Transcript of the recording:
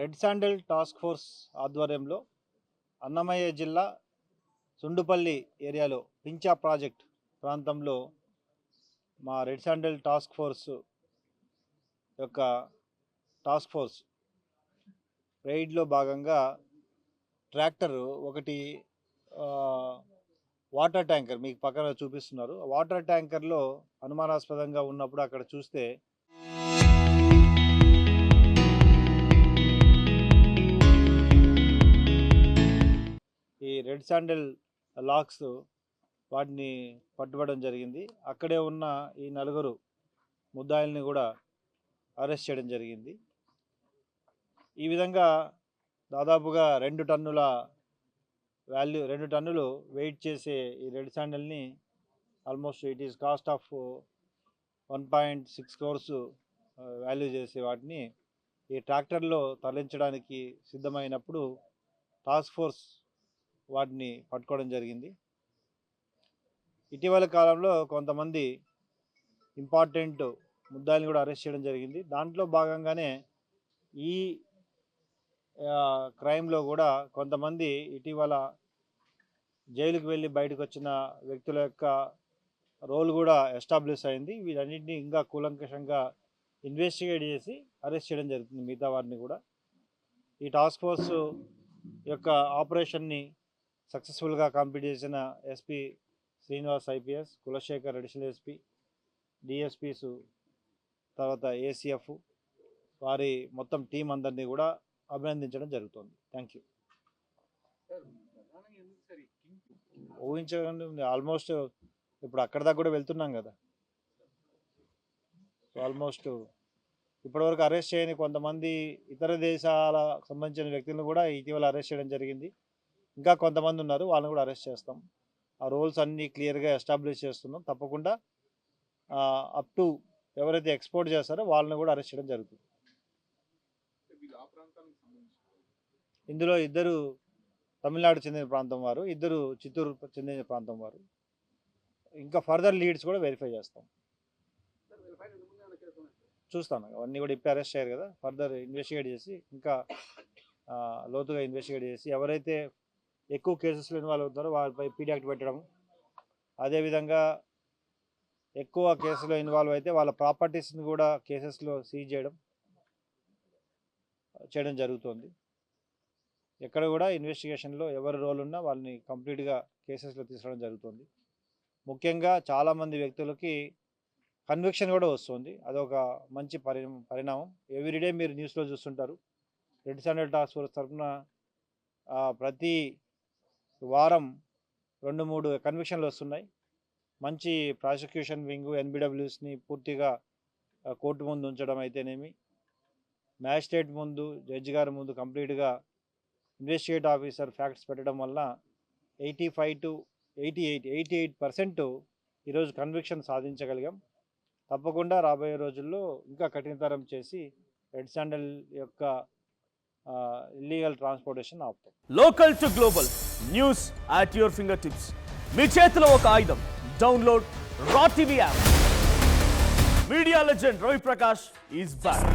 Red sandal task force ఆధ్వర్యంలో అన్నమయ్య జిల్లా సుండుపల్లి ఏరియాలో పించా ప్రాజెక్ట్ ప్రాంతంలో మా రెడ్ శాండిల్ టాస్క్ ఫోర్స్ యొక్క టాస్క్ ఫోర్స్ రైడ్లో భాగంగా ట్రాక్టర్ ఒకటి వాటర్ ట్యాంకర్ మీకు పక్కన చూపిస్తున్నారు. వాటర్ ట్యాంకర్లో అనుమానాస్పదంగా ఉన్నప్పుడు అక్కడ చూస్తే ఈ రెడ్ శాండిల్ లాక్స్ వాటిని పట్టుబడడం జరిగింది. అక్కడే ఉన్న ఈ నలుగురు ముద్దాయిల్ని కూడా అరెస్ట్ చేయడం జరిగింది. ఈ విధంగా దాదాపుగా 2 టన్నుల వాల్యూ 2 టన్నులు వెయిట్ చేసే ఈ రెడ్ శాండిల్ని almost it is cost of 1.6 crores value చేసే వాటిని ఈ ట్రాక్టర్లో తరలించడానికి సిద్ధమైనప్పుడు టాస్క్ ఫోర్స్ వాటిని పట్టుకోవడం జరిగింది. ఇటీవల కాలంలో కొంతమంది ఇంపార్టెంట్ ముద్దాయిల్ని కూడా అరెస్ట్ చేయడం జరిగింది. దాంట్లో భాగంగానే ఈ క్రైమ్లో కూడా కొంతమంది ఇటీవల జైలుకు వెళ్ళి బయటకు వచ్చిన వ్యక్తుల యొక్క రోల్ కూడా ఎస్టాబ్లిష్ అయింది. వీటన్నింటినీ ఇంకా కూలంకషంగా ఇన్వెస్టిగేట్ చేసి అరెస్ట్ చేయడం జరుగుతుంది మిగతా వారిని కూడా. ఈ టాస్క్ ఫోర్స్ యొక్క ఆపరేషన్ని సక్సెస్ఫుల్గా కంప్లీట్ చేసిన SP Srinivas IPS, Kulasekhar additional SP, DSPs, తర్వాత ఏసీఎఫ్ వారి మొత్తం టీం అందరినీ కూడా అభినందించడం జరుగుతుంది. Thank you. ఊహించండి, ఆల్మోస్ట్ ఇప్పుడు అక్కడ దాకా కూడా వెళ్తున్నాం కదా. సో ఆల్మోస్ట్ ఇప్పటివరకు అరెస్ట్ చేయని కొంతమంది ఇతర దేశాలకు సంబంధించిన వ్యక్తులను కూడా ఇటీవల అరెస్ట్ చేయడం జరిగింది. ఇంకా కొంతమంది ఉన్నారు, వాళ్ళని కూడా అరెస్ట్ చేస్తాం. ఆ రోల్స్ అన్నీ క్లియర్గా ఎస్టాబ్లిష్ చేస్తున్నాం. తప్పకుండా అప్ టు ఎవరైతే ఎక్స్పోర్ట్ చేస్తారో వాళ్ళని కూడా అరెస్ట్ చేయడం జరుగుతుంది. ఇందులో 2 తమిళనాడు చెందిన ప్రాంతం వారు, 2 చిత్తూరు చెందిన ప్రాంతం వారు. ఇంకా ఫర్దర్ లీడ్స్ కూడా వెరిఫై చేస్తాం. చూస్తాను, అవన్నీ కూడా ఇప్పుడు అరెస్ట్ అయ్యారు కదా, ఫర్దర్ ఇన్వెస్టిగేట్ చేసి ఇంకా లోతుగా ఇన్వెస్టిగేట్ చేసి ఎవరైతే ఎక్కువ కేసెస్లో ఇన్వాల్వ్ అవుతారో వారిపై పీడీ యాక్ట్ పెట్టడం, అదేవిధంగా ఎక్కువ కేసులో ఇన్వాల్వ్ అయితే వాళ్ళ ప్రాపర్టీస్ని కూడా కేసెస్లో సీజ్ చేయడం జరుగుతుంది. ఎక్కడ కూడా ఇన్వెస్టిగేషన్లో ఎవరి రోల్ ఉన్నా వాళ్ళని కంప్లీట్గా కేసెస్లో తీసుకురావడం జరుగుతుంది. ముఖ్యంగా చాలామంది వ్యక్తులకి కన్విక్షన్ కూడా వస్తుంది. అదొక మంచి పరిణామం. ఎవ్రీడే మీరు న్యూస్లో చూస్తుంటారు. రెడ్ శాండిల్ టాస్క్ ఫోర్స్ తరఫున ప్రతి వారం 2-3 కన్విక్షన్లు వస్తున్నాయి. మంచి ప్రాసిక్యూషన్ వింగ్ ఎన్బిడబ్ల్యూస్ని పూర్తిగా కోర్టు ముందు ఉంచడం అయితేనేమి, మ్యాజిస్ట్రేట్ ముందు, జడ్జి గారి ముందు కంప్లీట్గా ఇన్వెస్టిగేట్ ఆఫీసర్ ఫ్యాక్ట్స్ పెట్టడం వల్ల 85 to 88% ఈరోజు కన్విక్షన్ సాధించగలిగాం. తప్పకుండా రాబోయే రోజుల్లో ఇంకా కఠినతరం చేసి రెడ్ శాండిల్ యొక్క ఇల్లీగల్ ట్రాన్స్పోర్టేషన్ ఆపుతాం. Local to global news at your finger tips. మీ చేతిలో ఒక ఆయుధం. Download raw TV app. Media legend Ravi Prakash is back.